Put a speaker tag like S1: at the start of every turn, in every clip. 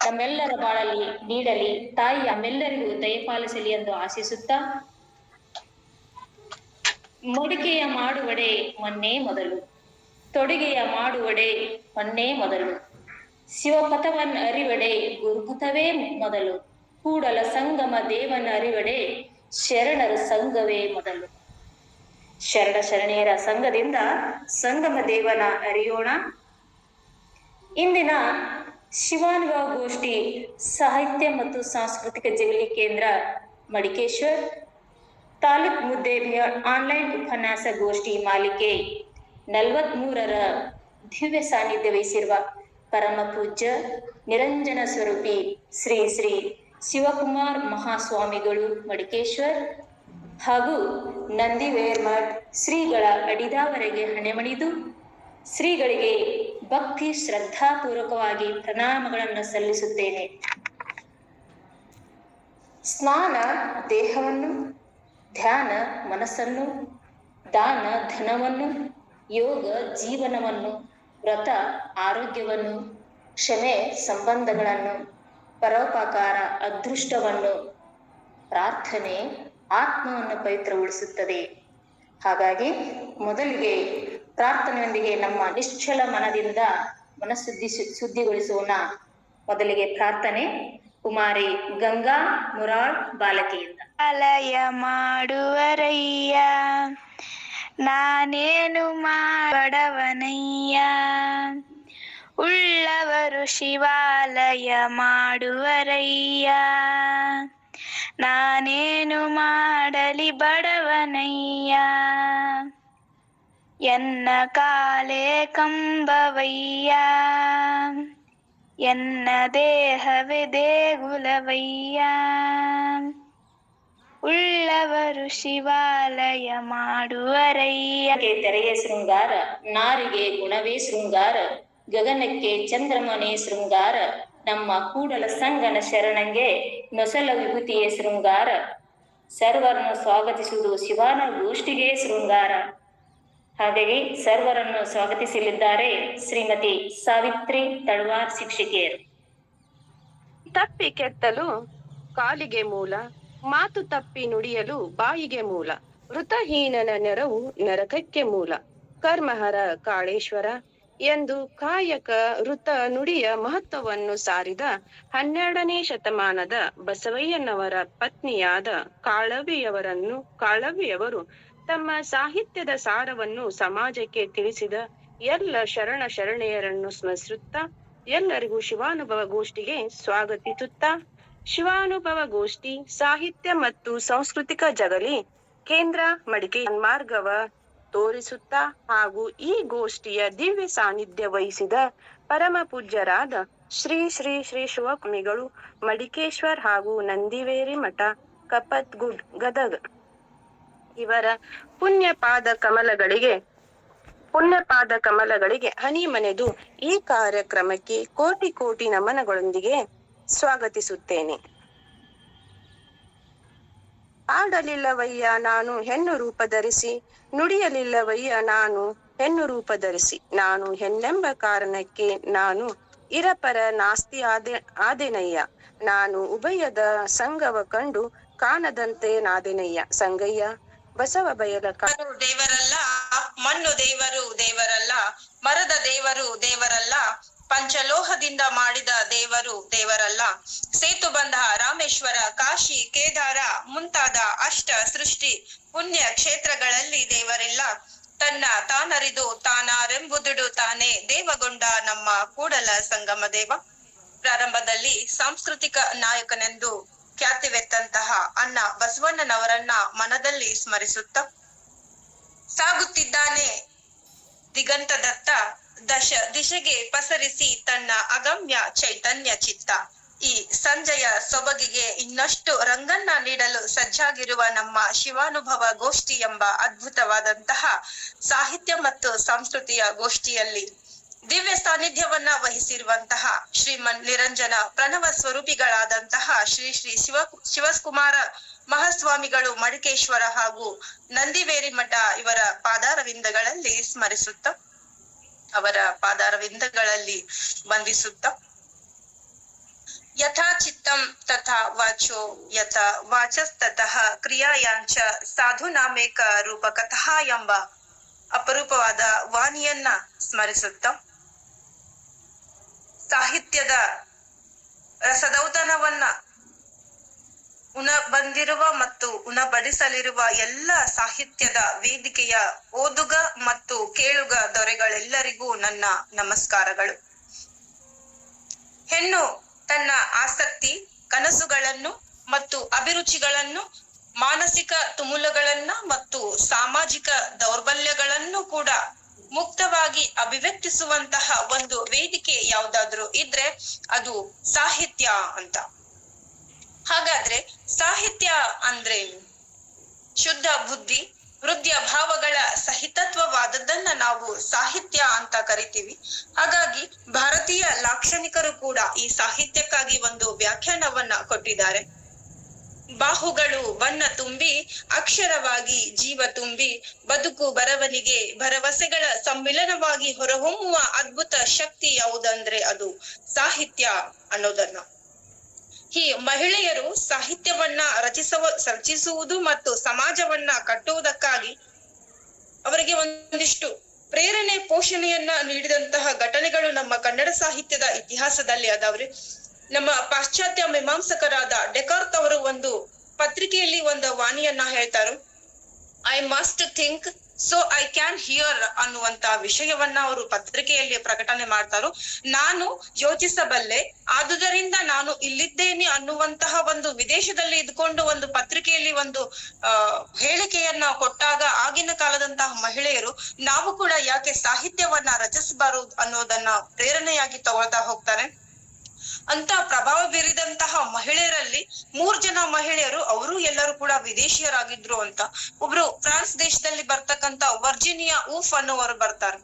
S1: ನಮ್ಮೆಲ್ಲರ ಬಾಳಲ್ಲಿ ನೀಡಲಿ. ತಾಯಿ ನಮ್ಮೆಲ್ಲರಿಗೂ ದಯಪಾಲಿಸಲಿ ಎಂದು ಆಶಿಸುತ್ತಾ, ಮಡಿಕೆಯ ಮಾಡುವಡೆ ಮೊನ್ನೆ ಮೊದಲು, ತೊಡುಗೆಯ ಮಾಡುವಡೆ ಮೊನ್ನೆ ಮೊದಲು, ಶಿವಪಥವನ್ನ ಅರಿವಡೆ ಗುರುಪಥವೇ ಮೊದಲು, ಕೂಡಲ ಸಂಗಮ ದೇವನ ಅರಿವಡೆ ಶರಣರ ಸಂಘವೇ ಮೊದಲು. ಶರಣೆಯರ ಸಂಘದಿಂದ ಸಂಗಮ ದೇವನ ಅರಿಯೋಣ. ಇಂದಿನ ಶಿವಾನುಭವ ಗೋಷ್ಠಿ ಸಾಹಿತ್ಯ ಮತ್ತು ಸಾಂಸ್ಕೃತಿಕ ಜಗಲಿ ಕೇಂದ್ರ ಮಡಿಕೇಶ್ವರ್ ತಾಲೂಕ್ ಮುದ್ದೇಬಿಹಾಳ್ ಆನ್ಲೈನ್ ಉಪನ್ಯಾಸ ಗೋಷ್ಠಿ ಮಾಲಿಕೆ 43ರ ದಿವ್ಯ ಸಾನ್ನಿಧ್ಯ ವಹಿಸಿರುವ ಪರಮ ಪೂಜ್ಯ ನಿರಂಜನ ಸ್ವರೂಪಿ ಶ್ರೀ ಶ್ರೀ ಶಿವಕುಮಾರ್ ಮಹಾಸ್ವಾಮಿಗಳು ಮಡಿಕೇಶ್ವರ್ ಹಾಗೂ ನಂದಿವೇರ್ಮಠ್ ಶ್ರೀಗಳ ಅಡಿದಾವರೆಗೆ ಹಣೆಮಣಿದು ಶ್ರೀಗಳಿಗೆ ಭಕ್ತಿ ಶ್ರದ್ಧಾಪೂರ್ವಕವಾಗಿ ಪ್ರಣಾಮಗಳನ್ನು ಸಲ್ಲಿಸುತ್ತೇನೆ. ಸ್ನಾನ ದೇಹವನ್ನು, ಧ್ಯಾನ ಮನಸ್ಸನ್ನು, ದಾನ ಧನವನ್ನು, ಯೋಗ ಜೀವನವನ್ನು, ವ್ರತ ಆರೋಗ್ಯವನ್ನು, ಕ್ಷಮೆ ಸಂಬಂಧಗಳನ್ನು, ಪರೋಪಕಾರ ಅದೃಷ್ಟವನ್ನು, ಪ್ರಾರ್ಥನೆ ಆತ್ಮವನ್ನು ಪವಿತ್ರಗೊಳಿಸುತ್ತದೆ. ಹಾಗಾಗಿ ಮೊದಲಿಗೆ ಪ್ರಾರ್ಥನೆಯೊಂದಿಗೆ ನಮ್ಮ ನಿಶ್ಚಲ ಮನದಿಂದ ಶುದ್ಧಿಗೊಳಿಸೋಣ. ಮೊದಲಿಗೆ ಪ್ರಾರ್ಥನೆ ಕುಮಾರಿ ಗಂಗಾ ಮುರಾಳ್ ಬಾಲಕಿಯಿಂದ.
S2: ಆಲಯ ಮಾಡುವರಯ್ಯ, ನಾನೇನು ಬಡವನಯ್ಯ, ಉಳ್ಳವರು ಶಿವಾಲಯ ಮಾಡುವರಯ್ಯ, ನಾನೇನು ಮಾಡಲಿ ಬಡವನಯ್ಯ, ಎನ್ನ ಕಾಲೇ ಕಂಬವಯ್ಯ, ಎನ್ನ ದೇಹವೇ ದೇಗುಲವಯ್ಯ, ಉಳ್ಳವರು ಶಿವಾಲಯ ಮಾಡುವರಯ್ಯ.
S1: ತೆರೆಗೆ ಶೃಂಗಾರ, ನಾರಿಗೆ ಗುಣವೇ ಶೃಂಗಾರ, ಗಗನಕ್ಕೆ ಚಂದ್ರಮನೆ ಶೃಂಗಾರ, ನಮ್ಮ ಕೂಡಲ ಸಂಗನ ಶರಣಂಗೆ ನೊಸಲ ವಿಭೂತಿಯೇ ಶೃಂಗಾರ, ಸರ್ವರನ್ನು ಸ್ವಾಗತಿಸುವುದು ಶಿವನ ಗೋಷ್ಠಿಗೆ ಶೃಂಗಾರ. ಹಾಗಾಗಿ ಸರ್ವರನ್ನು ಸ್ವಾಗತಿಸಲಿದ್ದಾರೆ ಶ್ರೀಮತಿ ಸಾವಿತ್ರಿ ತಳವಾರ್ ಶಿಕ್ಷಕಿಯರು.
S3: ತಪ್ಪಿ ಕೆತ್ತಲು ಕಾಲಿಗೆ ಮೂಲ, ಮಾತು ತಪ್ಪಿ ನುಡಿಯಲು ಬಾಯಿಗೆ ಮೂಲ, ವೃತಹೀನನ ನೆರವು ನರಕಕ್ಕೆ ಮೂಲ, ಕರ್ಮಹರ ಕಾಳೇಶ್ವರ ಎಂದು ಕಾಯಕ ವೃತ ನುಡಿಯ ಮಹತ್ವವನ್ನು ಸಾರಿದ 12ನೇ ಶತಮಾನದ ಬಸವಯ್ಯನವರ ಪತ್ನಿಯಾದ ಕಾಳವ್ವೆಯವರು ತಮ್ಮ ಸಾಹಿತ್ಯದ ಸಾರವನ್ನು ಸಮಾಜಕ್ಕೆ ತಿಳಿಸಿದ ಎಲ್ಲ ಶರಣೆಯರನ್ನು ಸ್ಮರಿಸುತ್ತಾ ಎಲ್ಲರಿಗೂ ಶಿವಾನುಭವ ಗೋಷ್ಠಿಗೆ ಸ್ವಾಗತಿಸುತ್ತಾ, ಶಿವಾನುಭವ ಗೋಷ್ಠಿ ಸಾಹಿತ್ಯ ಮತ್ತು ಸಾಂಸ್ಕೃತಿಕ ಜಗಲಿ ಕೇಂದ್ರ ಮಡಿಕೆ ಮಾರ್ಗವ ತೋರಿಸುತ್ತಾ ಹಾಗೂ ಈ ಗೋಷ್ಠಿಯ ದಿವ್ಯ ಸಾನ್ನಿಧ್ಯ ವಹಿಸಿದ ಪರಮ ಪೂಜ್ಯರಾದ ಶ್ರೀ ಶ್ರೀ ಶ್ರೀ ಶಿವಕುಮಿಗಳು ಮಡಿಕೇಶ್ವರ್ ಹಾಗೂ ನಂದಿವೇರಿ ಮಠ ಕಪ್ಪತ್ಗುಡ್ ಗದಗ ಇವರ ಪುಣ್ಯ ಪಾದ ಕಮಲಗಳಿಗೆ ಹನಿ ಮನೆದು ಈ ಕಾರ್ಯಕ್ರಮಕ್ಕೆ ಕೋಟಿ ಕೋಟಿ ನಮನಗಳೊಂದಿಗೆ ಸ್ವಾಗತಿಸುತ್ತೇನೆ. ಆಡಲಿಲ್ಲವಯ್ಯ ನಾನು ಹೆಣ್ಣು ರೂಪ ಧರಿಸಿ, ನುಡಿಯಲಿಲ್ಲವಯ್ಯ ನಾನು ಹೆಣ್ಣು ರೂಪ ಧರಿಸಿ, ನಾನು ಹೆಣ್ಣೆಂಬ ಕಾರಣಕ್ಕೆ ನಾನು ಇರಪರ ನಾಸ್ತಿ ಆದೆನಯ್ಯ, ನಾನು ಉಭಯದ ಸಂಗವ ಕಂಡು ಕಾಣದಂತೆ ನಾದೆನಯ್ಯ, ಸಂಗಯ್ಯ ಬಸವ ಬಯಲ ದೇವರಲ್ಲ, ಮಣ್ಣು ದೇವರು ದೇವರಲ್ಲ, ಮರದ ದೇವರು ದೇವರಲ್ಲ, ಪಂಚಲೋಹದಿಂದ ಮಾಡಿದ ದೇವರು ದೇವರಲ್ಲ, ಸೇತುಬಂಧ ರಾಮೇಶ್ವರ ಕಾಶಿ ಕೇದಾರ ಮುಂತಾದ ಅಷ್ಟ ಸೃಷ್ಟಿ ಪುಣ್ಯ ಕ್ಷೇತ್ರಗಳಲ್ಲಿ ದೇವರಿಲ್ಲ, ತನ್ನ ತಾನರಿದು ತಾನಾರೆಂಬುದುಡು ತಾನೇ ದೇವಗೊಂಡ ನಮ್ಮ ಕೂಡಲ ಸಂಗಮ ದೇವ. ಪ್ರಾರಂಭದಲ್ಲಿ ಸಾಂಸ್ಕೃತಿಕ ನಾಯಕನೆಂದು ಖ್ಯಾತಿವೆತ್ತಂತಹ ಅಣ್ಣ ಬಸವಣ್ಣನವರನ್ನ ಮನದಲ್ಲಿ ಸ್ಮರಿಸುತ್ತ ಸಾಗುತ್ತಿದ್ದಾನೆ ದಿಗಂತದತ್ತ, ದಿಶೆಗೆ ಪಸರಿಸಿ ತನ್ನ ಅಗಮ್ಯ ಚೈತನ್ಯ ಚಿತ್ತ. ಈ ಸಂಜೆಯ ಸೊಬಗಿಗೆ ಇನ್ನಷ್ಟು ರಂಗನ್ನ ನೀಡಲು ಸಜ್ಜಾಗಿರುವ ನಮ್ಮ ಶಿವಾನುಭವ ಗೋಷ್ಠಿ ಎಂಬ ಅದ್ಭುತವಾದಂತಹ ಸಾಹಿತ್ಯ ಮತ್ತು ಸಂಸ್ಕೃತಿಯ ಗೋಷ್ಠಿಯಲ್ಲಿ ದಿವ್ಯ ಸಾನ್ನಿಧ್ಯವನ್ನ ವಹಿಸಿರುವಂತಹ ಶ್ರೀಮನ್ ನಿರಂಜನ ಪ್ರಣವ ಸ್ವರೂಪಿಗಳಾದಂತಹ ಶ್ರೀ ಶ್ರೀ ಶಿವಕುಮಾರ ಮಹಾಸ್ವಾಮಿಗಳು ಮಡಿಕೇಶ್ವರ ಹಾಗೂ ನಂದಿವೇರಿ ಮಠ ಇವರ ಪಾದಾರವಿಂದಗಳಲ್ಲಿ ಸ್ಮರಿಸುತ್ತ, ಅವರ ಪಾದಾರವಿಂದಗಳಲ್ಲಿ ವಂದಿಸುತ್ತ, ಯಥಾ ಚಿತ್ತಂ ತಥಾ ವಾಚೋ ಯಥಾ ವಾಚಸ್ತತಃ ಕ್ರಿಯಾಯಾಂಚ ಸಾಧುನಾಮೇಕ ರೂಪಕತಃ ಎಂಬ ಅಪರೂಪವಾದ ವಾಣಿಯನ್ನ ಸ್ಮರಿಸುತ್ತ ಸಾಹಿತ್ಯದ ರಸದೌತಣವನ್ನ ಉಣಬಂದಿರುವ ಮತ್ತು ಉಣಬಡಿಸಲಿರುವ ಎಲ್ಲ ಸಾಹಿತ್ಯದ ವೇದಿಕೆಯ ಓದುಗ ಮತ್ತು ಕೇಳುಗ ದೊರೆಗಳೆಲ್ಲರಿಗೂ ನನ್ನ ನಮಸ್ಕಾರಗಳು. ಹೆಣ್ಣು ತನ್ನ ಆಸಕ್ತಿ, ಕನಸುಗಳನ್ನು ಮತ್ತು ಅಭಿರುಚಿಗಳನ್ನು, ಮಾನಸಿಕ ತುಮುಲಗಳನ್ನ ಮತ್ತು ಸಾಮಾಜಿಕ ದೌರ್ಬಲ್ಯಗಳನ್ನು ಕೂಡ ಮುಕ್ತವಾಗಿ ಅಭಿವ್ಯಕ್ತಿಸುವಂತಹ ಒಂದು ವೇದಿಕೆ ಯಾವುದಾದ್ರೂ ಇದ್ರೆ ಅದು ಸಾಹಿತ್ಯ ಅಂತ. ಹಾಗಾದ್ರೆ ಸಾಹಿತ್ಯ ಅಂದ್ರೆ ಶುದ್ಧ ಬುದ್ಧಿ, ಹೃದಯ ಭಾವಗಳ ಸಹಿತತ್ವವಾದದ್ದನ್ನ ನಾವು ಸಾಹಿತ್ಯ ಅಂತ ಕರಿತೀವಿ. ಹಾಗಾಗಿ ಭಾರತೀಯ ಲಾಕ್ಷಣಿಕರು ಕೂಡ ಈ ಸಾಹಿತ್ಯಕ್ಕಾಗಿ ಒಂದು ವ್ಯಾಖ್ಯಾನವನ್ನ ಕೊಟ್ಟಿದ್ದಾರೆ. ಬಾಹುಗಳು ಬಣ್ಣ ತುಂಬಿ, ಅಕ್ಷರವಾಗಿ ಜೀವ ತುಂಬಿ, ಬದುಕು ಬರವಣಿಗೆ ಭರವಸೆಗಳ ಸಮ್ಮಿಲನವಾಗಿ ಹೊರಹೊಮ್ಮುವ ಅದ್ಭುತ ಶಕ್ತಿ ಯಾವುದಂದ್ರೆ ಅದು ಸಾಹಿತ್ಯ ಅನ್ನೋದನ್ನ. ಈ ಮಹಿಳೆಯರು ಸಾಹಿತ್ಯವನ್ನ ರಚಿಸುವುದು ಮತ್ತು ಸಮಾಜವನ್ನ ಕಟ್ಟುವುದಕ್ಕಾಗಿ ಅವರಿಗೆ ಒಂದಿಷ್ಟು ಪ್ರೇರಣೆ, ಪೋಷಣೆಯನ್ನ ನೀಡಿದಂತಹ ಘಟನೆಗಳು ನಮ್ಮ ಕನ್ನಡ ಸಾಹಿತ್ಯದ ಇತಿಹಾಸದಲ್ಲಿ ಅದಾವ್ರಿ. ನಮ್ಮ ಪಾಶ್ಚಾತ್ಯ ಮೀಮಾಂಸಕರಾದ ಡೆಕಾರ್ತ್ ಅವರು ಒಂದು ಪತ್ರಿಕೆಯಲ್ಲಿ ಒಂದು ವಾಣಿಯನ್ನ ಹೇಳ್ತಾರು. I must think so I can hear ಅನ್ನುವಂತ ವಿಷಯವನ್ನ ಅವರು ಪತ್ರಿಕೆಯಲ್ಲಿ ಪ್ರಕಟಣೆ ಮಾಡ್ತಾರೋ. ನಾನು ಯೋಚಿಸಬಲ್ಲೆ, ಆದುದರಿಂದ ನಾನು ಇಲ್ಲಿದ್ದೇನೆ ಅನ್ನುವಂತಹ ಒಂದು ವಿದೇಶದಲ್ಲಿ ಇದ್ಕೊಂಡು ಒಂದು ಪತ್ರಿಕೆಯಲ್ಲಿ ಒಂದು ಹೇಳಿಕೆಯನ್ನ ಕೊಟ್ಟಾಗ ಆಗಿನ ಕಾಲದಂತಹ ಮಹಿಳೆಯರು ನಾವು ಕೂಡ ಯಾಕೆ ಸಾಹಿತ್ಯವನ್ನ ರಚಿಸಬಾರದು ಅನ್ನೋದನ್ನ ಪ್ರೇರಣೆಯಾಗಿ ತಗೊಳ್ತಾ ಹೋಗ್ತಾರೆ. ಅಂತ ಪ್ರಭಾವ ಬೀರಿದಂತಹ ಮಹಿಳೆಯರಲ್ಲಿ 3 ಜನ ಮಹಿಳೆಯರು, ಅವರು ಎಲ್ಲರೂ ಕೂಡ ವಿದೇಶಿಯರಾಗಿದ್ರು ಅಂತ. ಒಬ್ರು ಫ್ರಾನ್ಸ್ ದೇಶದಲ್ಲಿ ಬರ್ತಕ್ಕಂತ ವರ್ಜಿನಿಯಾ ಊಫ್ ಅನ್ನೋವರು ಬರ್ತಾರೆ.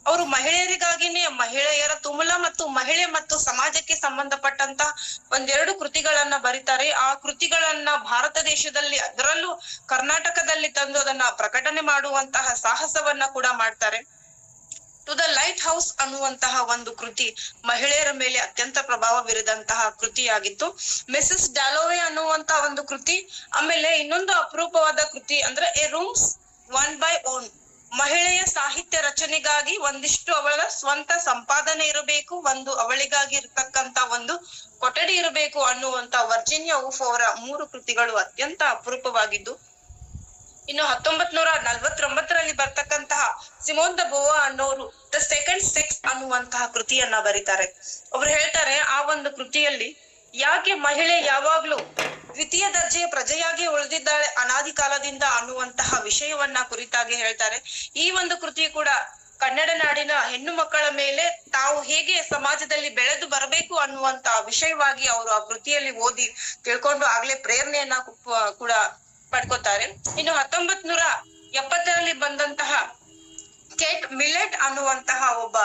S3: ಅವರು ಮಹಿಳೆಯರಿಗಾಗಿನೇ ಮಹಿಳೆಯರ ತುಮುಲ ಮತ್ತು ಮಹಿಳೆ ಮತ್ತು ಸಮಾಜಕ್ಕೆ ಸಂಬಂಧಪಟ್ಟಂತ 1-2 ಕೃತಿಗಳನ್ನ ಬರೀತಾರೆ. ಆ ಕೃತಿಗಳನ್ನ ಭಾರತ ದೇಶದಲ್ಲಿ, ಅದರಲ್ಲೂ ಕರ್ನಾಟಕದಲ್ಲಿ ತಂದು ಅದನ್ನ ಪ್ರಕಟಣೆ ಮಾಡುವಂತಹ ಸಾಹಸವನ್ನ ಕೂಡ ಮಾಡ್ತಾರೆ. ಟು ದ ಲೈಟ್ ಹೌಸ್ ಅನ್ನುವಂತಹ ಒಂದು ಕೃತಿ ಮಹಿಳೆಯರ ಮೇಲೆ ಅತ್ಯಂತ ಪ್ರಭಾವ ಬೀರಿದಂತಹ ಕೃತಿಯಾಗಿತ್ತು. ಮಿಸಸ್ ಡಾಲೋವೆ ಅನ್ನುವಂತಹ ಒಂದು ಕೃತಿ. ಆಮೇಲೆ ಇನ್ನೊಂದು ಅಪರೂಪವಾದ ಕೃತಿ ಅಂದ್ರೆ A rooms one by own. ಮಹಿಳೆಯ ಸಾಹಿತ್ಯ ರಚನೆಗಾಗಿ ಒಂದಿಷ್ಟು ಅವಳ ಸ್ವಂತ ಸಂಪಾದನೆ ಇರಬೇಕು, ಒಂದು ಅವಳಿಗಾಗಿ ಇರತಕ್ಕಂತ ಒಂದು ಕೊಠಡಿ ಇರಬೇಕು ಅನ್ನುವಂತ ವರ್ಜಿನಿಯಾ ಊಫ್ ಅವರ 3 ಕೃತಿಗಳು ಅತ್ಯಂತ ಅಪರೂಪವಾಗಿದ್ದು. ಇನ್ನು 1949ರಲ್ಲಿ ಬರ್ತಕ್ಕಂತಹ ಸಿಮೋನ್ ದ ಬೋವಾ ಅನ್ನೋರು ದ ಸೆಕೆಂಡ್ ಸೆಕ್ಸ್ ಅನ್ನುವಂತಹ ಕೃತಿಯನ್ನ ಬರೀತಾರೆ. ಅವ್ರು ಹೇಳ್ತಾರೆ, ಆ ಒಂದು ಕೃತಿಯಲ್ಲಿ ಯಾಕೆ ಮಹಿಳೆ ಯಾವಾಗ್ಲೂ ದ್ವಿತೀಯ ದರ್ಜೆಯ ಪ್ರಜೆಯಾಗಿ ಉಳಿದಿದ್ದಾಳೆ ಅನಾದಿ ಕಾಲದಿಂದ ಅನ್ನುವಂತಹ ವಿಷಯವನ್ನ ಕುರಿತಾಗಿ ಹೇಳ್ತಾರೆ. ಈ ಒಂದು ಕೃತಿ ಕೂಡ ಕನ್ನಡ ನಾಡಿನ ಹೆಣ್ಣು ಮಕ್ಕಳ ಮೇಲೆ ತಾವು ಹೇಗೆ ಸಮಾಜದಲ್ಲಿ ಬೆಳೆದು ಬರಬೇಕು ಅನ್ನುವಂತ ವಿಷಯವಾಗಿ ಅವರು ಆ ಕೃತಿಯಲ್ಲಿ ಓದಿ ತಿಳ್ಕೊಂಡು ಆಗ್ಲೇ ಪ್ರೇರಣೆಯನ್ನ ಕೂಡ ಪಡ್ಕೋತಾರೆ. ಇನ್ನು 1970ರಲ್ಲಿ ಬಂದಂತಹ ಕೇಟ್ ಮಿಲೆಟ್ ಅನ್ನುವಂತಹ ಒಬ್ಬ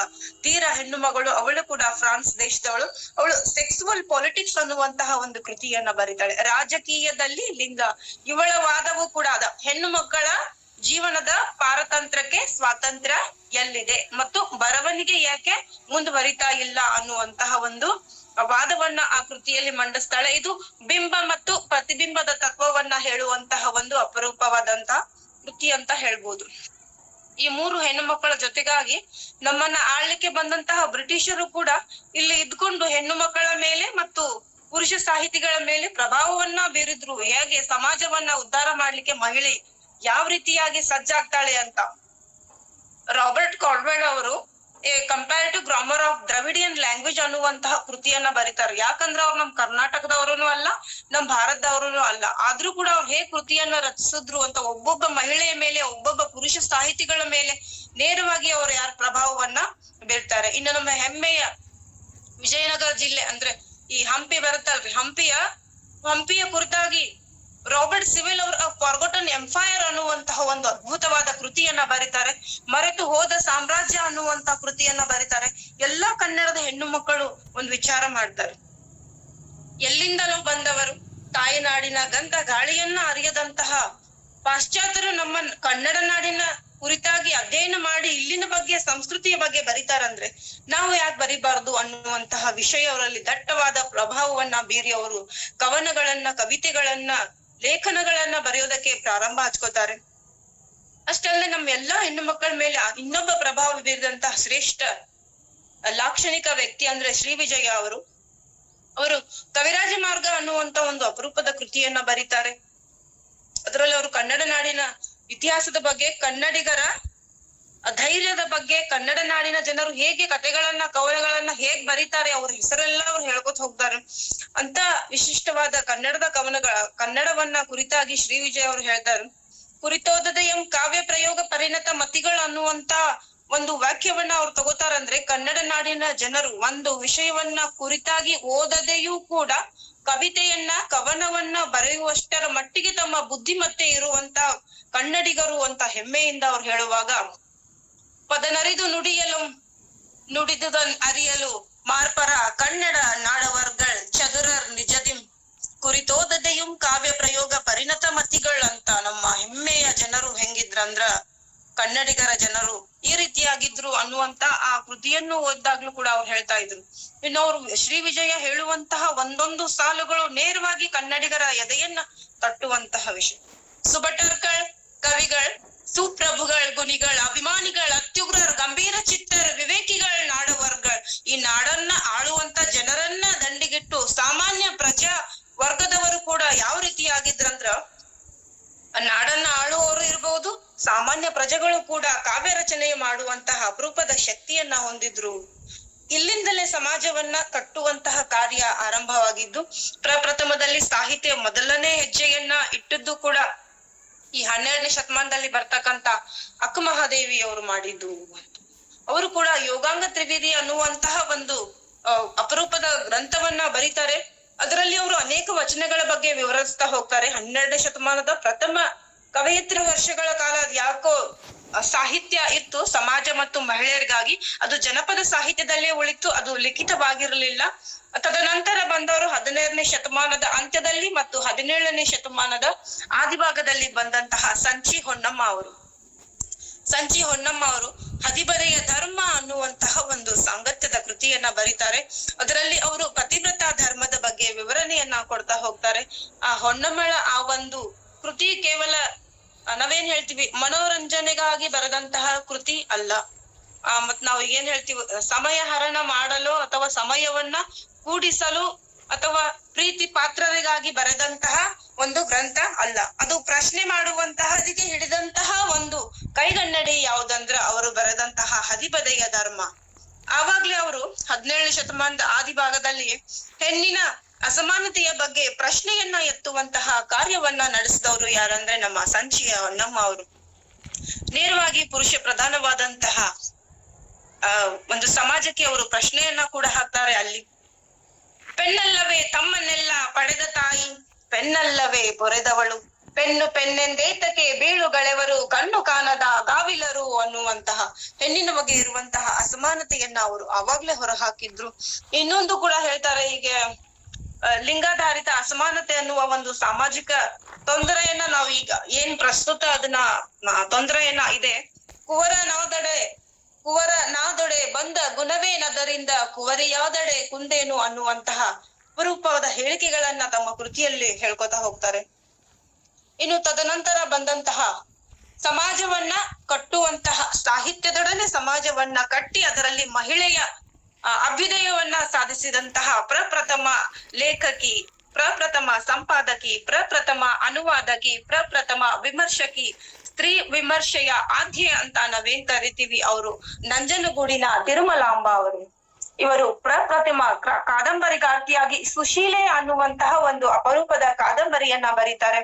S3: ತೀರ ಹೆಣ್ಣು ಮಗಳು, ಅವಳು ಕೂಡ ಫ್ರಾನ್ಸ್ ದೇಶದವಳು. ಅವಳು ಸೆಕ್ಸುವಲ್ ಪೊಲಿಟಿಕ್ಸ್ ಅನ್ನುವಂತಹ ಒಂದು ಕೃತಿಯನ್ನ ಬರೀತಾಳೆ. ರಾಜಕೀಯದಲ್ಲಿ ಲಿಂಗ, ಇವಳ ವಾದವೂ ಕೂಡ ಅದ. ಹೆಣ್ಣು ಮಕ್ಕಳ ಜೀವನದ ಪಾರತಂತ್ರಕ್ಕೆ ಸ್ವಾತಂತ್ರ್ಯ ಎಲ್ಲಿದೆ ಮತ್ತು ಬರವಣಿಗೆ ಯಾಕೆ ಮುಂದುವರಿತಾ ಇಲ್ಲ ಅನ್ನುವಂತಹ ಒಂದು ವಾದವನ್ನ ಆ ಕೃತಿಯಲ್ಲಿ ಮಂಡಿಸ್ತಾಳೆ. ಇದು ಬಿಂಬ ಮತ್ತು ಪ್ರತಿಬಿಂಬದ ತತ್ವವನ್ನ ಹೇಳುವಂತಹ ಒಂದು ಅಪರೂಪವಾದಂತಹ ಕೃತಿ ಅಂತ ಹೇಳ್ಬೋದು. ಈ 3 ಹೆಣ್ಣು ಮಕ್ಕಳ ಜೊತೆಗಾಗಿ ನಮ್ಮನ್ನ ಆಳ್ಲಿಕ್ಕೆ ಬಂದಂತಹ ಬ್ರಿಟಿಷರು ಕೂಡ ಇಲ್ಲಿ ಇದ್ಕೊಂಡು ಹೆಣ್ಣು ಮಕ್ಕಳ ಮೇಲೆ ಮತ್ತು ಪುರುಷ ಸಾಹಿತಿಗಳ ಮೇಲೆ ಪ್ರಭಾವವನ್ನ ಬೀರಿದ್ರು. ಹೇಗೆ ಸಮಾಜವನ್ನ ಉದ್ಧಾರ ಮಾಡ್ಲಿಕ್ಕೆ ಮಹಿಳೆ ಯಾವ ರೀತಿಯಾಗಿ ಸಜ್ಜಾಗ್ತಾಳೆ ಅಂತ. ರಾಬರ್ಟ್ ಕಾರ್ಡ್ವೆಲ್ ಅವರು A comparative grammar of ದ್ರವಿಡಿಯನ್ language ಅನ್ನುವಂತಹ ಕೃತಿಯನ್ನ ಬರೀತಾರೆ. ಯಾಕಂದ್ರೆ ಅವ್ರು ನಮ್ ಕರ್ನಾಟಕದವರೂ ಅಲ್ಲ, ನಮ್ ಭಾರತದವರೂ ಅಲ್ಲ. ಆದ್ರೂ ಕೂಡ ಅವ್ರು ಹೇಗ್ ಕೃತಿಯನ್ನ ರಚಿಸಿದ್ರು ಅಂತ ಒಬ್ಬೊಬ್ಬ ಮಹಿಳೆಯ ಮೇಲೆ, ಒಬ್ಬೊಬ್ಬ ಪುರುಷ ಸಾಹಿತಿಗಳ ಮೇಲೆ ನೇರವಾಗಿ ಅವರು ಯಾರ ಪ್ರಭಾವವನ್ನ ಬೀರ್ತಾರೆ. ಇನ್ನು ನಮ್ಮ ಹೆಮ್ಮೆಯ ವಿಜಯನಗರ ಜಿಲ್ಲೆ ಅಂದ್ರೆ ಈ ಹಂಪಿ ಬರುತ್ತಲ್ರಿ, ಹಂಪಿಯ ಕುರಿತಾಗಿ ರಾಬರ್ಟ್ ಸಿವಿಲ್ ಅವರ ಫಾರ್ಗೊಟನ್ ಎಂಪೈರ್ ಅನ್ನುವಂತಹ ಒಂದು ಅದ್ಭುತವಾದ ಕೃತಿಯನ್ನ ಬರೀತಾರೆ. ಮರೆತು ಹೋದ ಸಾಮ್ರಾಜ್ಯ ಅನ್ನುವಂತಹ ಕೃತಿಯನ್ನ ಬರೀತಾರೆ. ಎಲ್ಲಾ ಕನ್ನಡದ ಹೆಣ್ಣು ಮಕ್ಕಳು ಒಂದು ವಿಚಾರ ಮಾಡ್ತಾರೆ. ಎಲ್ಲಿಂದಲೂ ಬಂದವರು, ತಾಯಿನಾಡಿನ ಗಂಧ ಗಾಳಿಯನ್ನ ಅರಿಯದಂತಹ ಪಾಶ್ಚಾತ್ಯರು ನಮ್ಮ ಕನ್ನಡ ನಾಡಿನ ಕುರಿತಾಗಿ ಅಧ್ಯಯನ ಮಾಡಿ ಇಲ್ಲಿನ ಬಗ್ಗೆ ಸಂಸ್ಕೃತಿಯ ಬಗ್ಗೆ ಬರೀತಾರಂದ್ರೆ ನಾವು ಯಾಕೆ ಬರಿಬಾರ್ದು ಅನ್ನುವಂತಹ ವಿಷಯ ಅವರಲ್ಲಿ ದಟ್ಟವಾದ ಪ್ರಭಾವವನ್ನ ಬೀರಿ ಅವರು ಕವನಗಳನ್ನ, ಕವಿತೆಗಳನ್ನ, ಲೇಖನಗಳನ್ನ ಬರೆಯೋದಕ್ಕೆ ಪ್ರಾರಂಭ ಹಚ್ಕೋತಾರೆ. ಅಷ್ಟಲ್ಲದೆ ನಮ್ಮ ಎಲ್ಲಾ ಹೆಣ್ಣು ಮಕ್ಕಳ ಮೇಲೆ ಇನ್ನೊಬ್ಬ ಪ್ರಭಾವ ಬೀರಿದಂತಹ ಶ್ರೇಷ್ಠ ಲಾಕ್ಷಣಿಕ ವ್ಯಕ್ತಿ ಅಂದ್ರೆ ಶ್ರೀ ವಿಜಯ ಅವರು ಕವಿರಾಜ ಮಾರ್ಗ ಅನ್ನುವಂತ ಒಂದು ಅಪರೂಪದ ಕೃತಿಯನ್ನ ಬರೀತಾರೆ. ಅದರಲ್ಲಿ ಅವರು ಕನ್ನಡ ನಾಡಿನ ಇತಿಹಾಸದ ಬಗ್ಗೆ, ಕನ್ನಡಿಗರ ಧೈರ್ಯದ ಬಗ್ಗೆ, ಕನ್ನಡ ನಾಡಿನ ಜನರು ಹೇಗೆ ಕಥೆಗಳನ್ನ, ಕವನಗಳನ್ನ ಹೇಗ್ ಬರೀತಾರೆ ಅವ್ರ ಹೆಸರೆಲ್ಲ ಅವ್ರು ಹೇಳ್ಕೊತ ಹೋಗ್ತಾರೆ. ಅಂತ ವಿಶಿಷ್ಟವಾದ ಕನ್ನಡವನ್ನ ಕುರಿತಾಗಿ ಶ್ರೀ ವಿಜಯ ಅವರು ಹೇಳ್ತಾರೆ. ಕುರಿತೋದದಯಂ ಕಾವ್ಯ ಪ್ರಯೋಗ ಪರಿಣತ ಮತಿಗಳು ಅನ್ನುವಂತ ಒಂದು ವಾಕ್ಯವನ್ನ ಅವ್ರು ತಗೋತಾರಂದ್ರೆ ಕನ್ನಡ ನಾಡಿನ ಜನರು ಒಂದು ವಿಷಯವನ್ನ ಕುರಿತಾಗಿ ಓದದೆಯೂ ಕೂಡ ಕವಿತೆಯನ್ನ, ಕವನವನ್ನ ಬರೆಯುವಷ್ಟರ ಮಟ್ಟಿಗೆ ತಮ್ಮ ಬುದ್ಧಿಮತ್ತೆ ಇರುವಂತ ಕನ್ನಡಿಗರು ಅಂತ ಹೆಮ್ಮೆಯಿಂದ ಅವ್ರು ಹೇಳುವಾಗ, ಪದನರಿದು ನುಡಿಯಲು ನುಡಿದುದನ್ ಅರಿಯಲು ಮಾರ್ಪರ ಕನ್ನಡ ನಾಡವರ್ಗಳ್ ಚದುರರ್ ನಿಜದಿಂ ಕುರಿತೋದದೆಯುಂ ಕಾವ್ಯ ಪ್ರಯೋಗ ಪರಿಣತ ಮತಿಗಳ್ ಅಂತ ನಮ್ಮ ಹೆಮ್ಮೆಯ ಜನರು ಹೆಂಗಿದ್ರಂದ್ರ ಕನ್ನಡಿಗರ ಜನರು ಈ ರೀತಿಯಾಗಿದ್ರು ಅನ್ನುವಂತ ಆ ಕೃತಿಯನ್ನು ಓದ್ದಾಗ್ಲೂ ಕೂಡ ಅವ್ರು ಹೇಳ್ತಾ ಇದ್ರು. ಇನ್ನು ಅವ್ರು ಶ್ರೀ ವಿಜಯ ಹೇಳುವಂತಹ ಒಂದೊಂದು ಸಾಲುಗಳು ನೇರವಾಗಿ ಕನ್ನಡಿಗರ ಎದೆಯನ್ನ ತಟ್ಟುವಂತಹ ವಿಷಯ. ಸುಭಟರ್ಗಳ್ ಕವಿಗಳ್, ಸುಪ್ರಭುಗಳ್ ಗುಣಿಗಳ್, ಅಭಿಮಾನಿಗಳ್, ಅತ್ಯುಗ್ರರ್, ಗಂಭೀರ ಚಿತ್ತರ್, ವಿವೇಕಿಗಳ್, ನಾಡವರ್ಗಳ್, ಈ ನಾಡನ್ನ ಆಳುವಂತ ಜನರನ್ನ ದಂಡಿಗಿಟ್ಟು ಸಾಮಾನ್ಯ ಪ್ರಜಾ ವರ್ಗದವರು ಕೂಡ ಯಾವ ರೀತಿಯಾಗಿದ್ರಂದ್ರ ನಾಡನ್ನ ಆಳುವವರು ಇರಬಹುದು, ಸಾಮಾನ್ಯ ಪ್ರಜೆಗಳು ಕೂಡ ಕಾವ್ಯ ರಚನೆ ಮಾಡುವಂತಹ ಅಪರೂಪದ ಶಕ್ತಿಯನ್ನ ಹೊಂದಿದ್ರು. ಇಲ್ಲಿಂದಲೇ ಸಮಾಜವನ್ನ ಕಟ್ಟುವಂತಹ ಕಾರ್ಯ ಆರಂಭವಾಗಿದ್ದು, ಪ್ರಪ್ರಥಮದಲ್ಲಿ ಸಾಹಿತ್ಯ ಮೊದಲನೇ ಹೆಜ್ಜೆಯನ್ನ ಇಟ್ಟದ್ದು ಕೂಡ ಈ 12ನೇ ಶತಮಾನದಲ್ಲಿ ಬರ್ತಕ್ಕಂತ ಅಕ್ಕಮಹಾದೇವಿ ಅವರು ಮಾಡಿದ್ದು. ಅವರು ಕೂಡ ಯೋಗಾಂಗ ತ್ರಿವೇದಿ ಅನ್ನುವಂತಹ ಒಂದು ಅಪರೂಪದ ಗ್ರಂಥವನ್ನ ಬರೀತಾರೆ. ಅದರಲ್ಲಿ ಅವರು ಅನೇಕ ವಚನಗಳ ಬಗ್ಗೆ ವಿವರಿಸ್ತಾ ಹೋಗ್ತಾರೆ. 12ನೇ ಶತಮಾನದ ಪ್ರಥಮ ಕವಯಿತ್ರಿ ವರ್ಷಗಳ ಕಾಲ ಯಾಕೋ ಸಾಹಿತ್ಯ ಇತ್ತು ಸಮಾಜ ಮತ್ತು ಮಹಿಳೆಯರಿಗಾಗಿ, ಅದು ಜನಪದ ಸಾಹಿತ್ಯದಲ್ಲೇ ಉಳಿತು, ಅದು ಲಿಖಿತವಾಗಿರಲಿಲ್ಲ. ತದನಂತರ ಬಂದವರು 15ನೇ ಶತಮಾನದ ಅಂತ್ಯದಲ್ಲಿ ಮತ್ತು 17ನೇ ಶತಮಾನದ ಆದಿಭಾಗದಲ್ಲಿ ಬಂದಂತಹ ಸಂಚಿ ಹೊನ್ನಮ್ಮ ಅವರು ಹದಿಬದೆಯ ಧರ್ಮ ಅನ್ನುವಂತಹ ಒಂದು ಸಾಂಗತ್ಯದ ಕೃತಿಯನ್ನ ಬರೀತಾರೆ. ಅದರಲ್ಲಿ ಅವರು ಪತಿವ್ರತ ಧರ್ಮದ ಬಗ್ಗೆ ವಿವರಣೆಯನ್ನ ಕೊಡ್ತಾ ಹೋಗ್ತಾರೆ. ಆ ಹೊನ್ನಮ್ಮಳ ಆ ಒಂದು ಕೃತಿ ಕೇವಲ ನಾವೇನ್ ಹೇಳ್ತೀವಿ ಮನೋರಂಜನೆಗಾಗಿ ಬರೆದಂತಹ ಕೃತಿ ಅಲ್ಲ. ಮತ್ ನಾವು ಏನ್ ಹೇಳ್ತೀವಿ ಸಮಯ ಹರಣ ಮಾಡಲು ಅಥವಾ ಸಮಯವನ್ನ ಕೂಡಿಸಲು ಅಥವಾ ಪ್ರೀತಿ ಪಾತ್ರರಿಗಾಗಿ ಬರೆದಂತಹ ಒಂದು ಗ್ರಂಥ ಅಲ್ಲ. ಅದು ಪ್ರಶ್ನೆ ಮಾಡುವಂತಹದಿಗೆ ಹಿಡಿದಂತಹ ಒಂದು ಕೈಗನ್ನಡಿ ಯಾವುದಂದ್ರ ಅವರು ಬರೆದಂತಹ ಹದಿಬದೆಯ ಧರ್ಮ. ಆವಾಗ್ಲೇ ಅವರು 17ನೇ ಶತಮಾನದ ಆದಿಭಾಗದಲ್ಲಿ ಹೆಣ್ಣಿನ ಅಸಮಾನತೆಯ ಬಗ್ಗೆ ಪ್ರಶ್ನೆಯನ್ನ ಎತ್ತುವಂತಹ ಕಾರ್ಯವನ್ನ ನಡೆಸಿದವರು ಯಾರಂದ್ರೆ ನಮ್ಮ ಸಂಚಿಯ ಹೊನ್ನಮ್ಮ ಅವರು. ನೇರವಾಗಿ ಪುರುಷ ಪ್ರಧಾನವಾದಂತಹ ಒಂದು ಸಮಾಜಕ್ಕೆ ಅವರು ಪ್ರಶ್ನೆಯನ್ನ ಕೂಡ ಹಾಕ್ತಾರೆ. ಅಲ್ಲಿ ಪೆನ್ನಲ್ಲವೇ ತಮ್ಮನ್ನೆಲ್ಲ ಪಡೆದ ತಾಯಿ, ಪೆನ್ನಲ್ಲವೇ ಪೊರೆದವಳು, ಪೆನ್ನು ಪೆನ್ನೆಂದೇತಕ್ಕೆ ಬೀಳುಗಳೆವರು, ಕಣ್ಣು ಕಾಣದ ಗಾವಿಲರು ಅನ್ನುವಂತಹ ಹೆಣ್ಣಿನ ಬಗ್ಗೆ ಇರುವಂತಹ ಅಸಮಾನತೆಯನ್ನ ಅವರು ಆವಾಗ್ಲೇ ಹೊರಹಾಕಿದ್ರು. ಇನ್ನೊಂದು ಕೂಡ ಹೇಳ್ತಾರೆ, ಹೀಗೆ ಲಿಂಗಾಧಾರಿತ ಅಸಮಾನತೆ ಅನ್ನುವ ಒಂದು ಸಾಮಾಜಿಕ ತೊಂದರೆಯನ್ನ ನಾವು ಈಗ ಏನ್ ಪ್ರಸ್ತುತ ಅದನ್ನ ತೊಂದರೆಯನ್ನ ಇದೆ, ಕುವರ ನಾದೊಡೆ ಬಂದ ಗುಣವೇನದರಿಂದ ಕುವರಿಯಾದಡೆ ಕುಂದೇನು ಅನ್ನುವಂತಹ ಅಪರೂಪವಾದ ಹೇಳಿಕೆಗಳನ್ನ ತಮ್ಮ ಕೃತಿಯಲ್ಲಿ ಹೇಳ್ಕೊತಾ ಹೋಗ್ತಾರೆ. ಇನ್ನು ತದನಂತರ ಬಂದಂತಹ ಸಮಾಜವನ್ನ ಕಟ್ಟುವಂತಹ ಸಾಹಿತ್ಯದೊಡನೆ ಸಮಾಜವನ್ನ ಕಟ್ಟಿ ಅದರಲ್ಲಿ ಮಹಿಳೆಯ ಅಭ್ಯುದಯವನ್ನ ಸಾಧಿಸಿದಂತಹ ಪ್ರಪ್ರಥಮ ಲೇಖಕಿ, ಪ್ರಪ್ರಥಮ ಸಂಪಾದಕಿ, ಪ್ರಪ್ರಥಮ ಅನುವಾದಕಿ, ಪ್ರಪ್ರಥಮ ವಿಮರ್ಶಕಿ, ಸ್ತ್ರೀ ವಿಮರ್ಶೆಯ ಆದ್ಯ ಅಂತ ನಾವೇನ್ ಕರಿತೀವಿ, ಅವರು ನಂಜನಗೂಡಿನ ತಿರುಮಲಾಂಬ ಅವರು. ಇವರು ಪ್ರಪ್ರಥಮ ಕಾದಂಬರಿಗಾರ್ತಿಯಾಗಿ ಸುಶೀಲೆ ಅನ್ನುವಂತಹ ಒಂದು ಅಪರೂಪದ ಕಾದಂಬರಿಯನ್ನ ಬರೀತಾರೆ.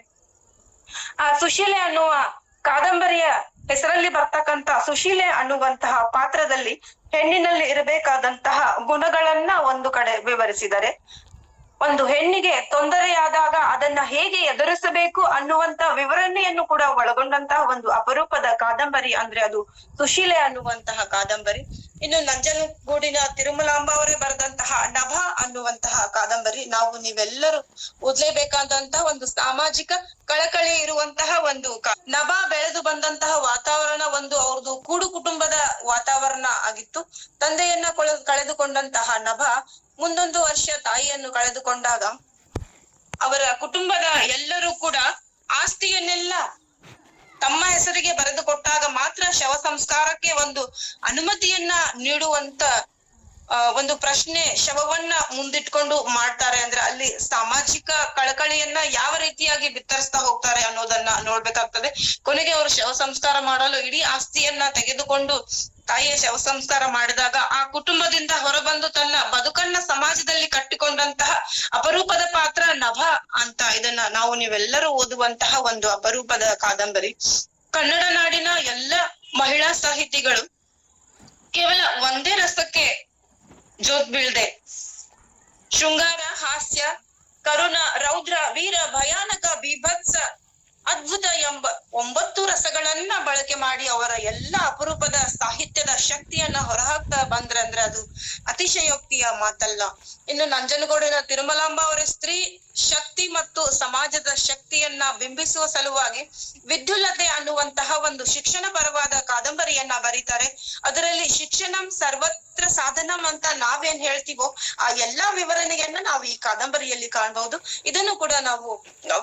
S3: ಆ ಸುಶೀಲೆ ಅನ್ನುವ ಕಾದಂಬರಿಯ ಹೆಸರಲ್ಲಿ ಬರ್ತಕ್ಕಂತ ಸುಶೀಲೆ ಅನ್ನುವಂತಹ ಪಾತ್ರದಲ್ಲಿ ಹೆಣ್ಣಿನಲ್ಲಿ ಇರಬೇಕಾದಂತಹ ಗುಣಗಳನ್ನ ಒಂದು ಕಡೆ ವಿವರಿಸಿದರೆ, ಒಂದು ಹೆಣ್ಣಿಗೆ ತೊಂದರೆಯಾದಾಗ ಅದನ್ನ ಹೇಗೆ ಎದುರಿಸಬೇಕು ಅನ್ನುವಂತ ವಿವರಣೆಯನ್ನು ಕೂಡ ಒಳಗೊಂಡಂತಹ ಒಂದು ಅಪರೂಪದ ಕಾದಂಬರಿ ಅಂದ್ರೆ ಅದು ಸುಶೀಲೆ ಅನ್ನುವಂತಹ ಕಾದಂಬರಿ. ಇನ್ನು ನಂಜನಗೂಡಿನ ತಿರುಮಲಾಂಬ ಅವರೇ ಬರೆದಂತಹ ನಭ ಅನ್ನುವಂತಹ ಕಾದಂಬರಿ ನಾವು ನೀವೆಲ್ಲರೂ ಓದ್ಲೇಬೇಕಾದಂತಹ ಒಂದು ಸಾಮಾಜಿಕ ಕಳಕಳಿ ಇರುವಂತಹ ಒಂದು ನಭ ಬೆಳೆದು ಬಂದಂತಹ ವಾತಾವರಣ ಒಂದು ಅವ್ರದ್ದು ಕೂಡು ಕುಟುಂಬದ ವಾತಾವರಣ ಆಗಿತ್ತು. ತಂದೆಯನ್ನ ಕಳೆದುಕೊಂಡಂತಹ ನಭ ಮುಂದೊಂದು ವರ್ಷ ತಾಯಿಯನ್ನು ಕಳೆದುಕೊಂಡಾಗ ಅವರ ಕುಟುಂಬದ ಎಲ್ಲರೂ ಕೂಡ ಆಸ್ತಿಯನ್ನೆಲ್ಲ ತಮ್ಮ ಹೆಸರಿಗೆ ಬರೆದು ಕೊಟ್ಟಾಗ ಮಾತ್ರ ಶವ ಸಂಸ್ಕಾರಕ್ಕೆ ಒಂದು ಅನುಮತಿಯನ್ನ ನೀಡುವಂತ ಒಂದು ಪ್ರಶ್ನೆ ಶವವನ್ನ ಮುಂದಿಟ್ಕೊಂಡು ಮಾಡ್ತಾರೆ. ಅಂದ್ರೆ ಅಲ್ಲಿ ಸಾಮಾಜಿಕ ಕಳಕಳಿಯನ್ನ ಯಾವ ರೀತಿಯಾಗಿ ಬಿತ್ತರಿಸ್ತಾ ಹೋಗ್ತಾರೆ ಅನ್ನೋದನ್ನ ನೋಡ್ಬೇಕಾಗ್ತದೆ. ಕೊನೆಗೆ ಅವರು ಶವ ಸಂಸ್ಕಾರ ಮಾಡಲು ಇಡೀ ಆಸ್ತಿಯನ್ನ ತೆಗೆದುಕೊಂಡು ತಾಯಿಯ ಶವ ಸಂಸ್ಕಾರ ಮಾಡಿದಾಗ ಆ ಕುಟುಂಬದಿಂದ ಹೊರಬಂದು ತನ್ನ ಬದುಕನ್ನ ಸಮಾಜದಲ್ಲಿ ಕಟ್ಟಿಕೊಂಡಂತಹ ಅಪರೂಪದ ಪಾತ್ರ ನಭ ಅಂತ ಇದನ್ನ ನಾವು ನೀವೆಲ್ಲರೂ ಓದುವಂತಹ ಒಂದು ಅಪರೂಪದ ಕಾದಂಬರಿ. ಕನ್ನಡ ನಾಡಿನ ಎಲ್ಲ ಮಹಿಳಾ ಸಾಹಿತಿಗಳು ಕೇವಲ ಒಂದೇ ರಸಕ್ಕೆ ಜೋತ್ ಬೀಳ್ದೆ ಶೃಂಗಾರ, ಹಾಸ್ಯ, ಕರುಣ, ರೌದ್ರ, ವೀರ, ಭಯಾನಕ, ಬೀಭತ್ಸ, ಅದ್ಭುತ ಎಂಬ 9 ರಸಗಳನ್ನ ಬಳಕೆ ಮಾಡಿ ಅವರ ಎಲ್ಲ ಅಪರೂಪದ ಸಾಹಿತ್ಯದ ಶಕ್ತಿಯನ್ನ ಹೊರಹಾಕ್ತಾ ಬಂದ್ರಂದ್ರೆ ಅದು ಅತಿಶಯೋಕ್ತಿಯ ಮಾತಲ್ಲ. ಇನ್ನು ನಂಜನಗೂಡಿನ ತಿರುಮಲಾಂಬ ಅವರ ಸ್ತ್ರೀ ಶಕ್ತಿ ಮತ್ತು ಸಮಾಜದ ಶಕ್ತಿಯನ್ನ ಬಿಂಬಿಸುವ ಸಲುವಾಗಿ ವಿದ್ಯುಲ್ಲತೆ ಅನ್ನುವಂತಹ ಒಂದು ಶಿಕ್ಷಣ ಪರವಾದ ಕಾದಂಬರಿಯನ್ನ ಬರೀತಾರೆ. ಅದರಲ್ಲಿ ಶಿಕ್ಷಣಂ ಸರ್ವತ್ರ ಸಾಧನಂ ಅಂತ ನಾವೇನ್ ಹೇಳ್ತೀವೋ ಆ ಎಲ್ಲಾ ವಿವರಣೆಯನ್ನ ನಾವು ಈ ಕಾದಂಬರಿಯಲ್ಲಿ ಕಾಣಬಹುದು. ಇದನ್ನು ಕೂಡ ನಾವು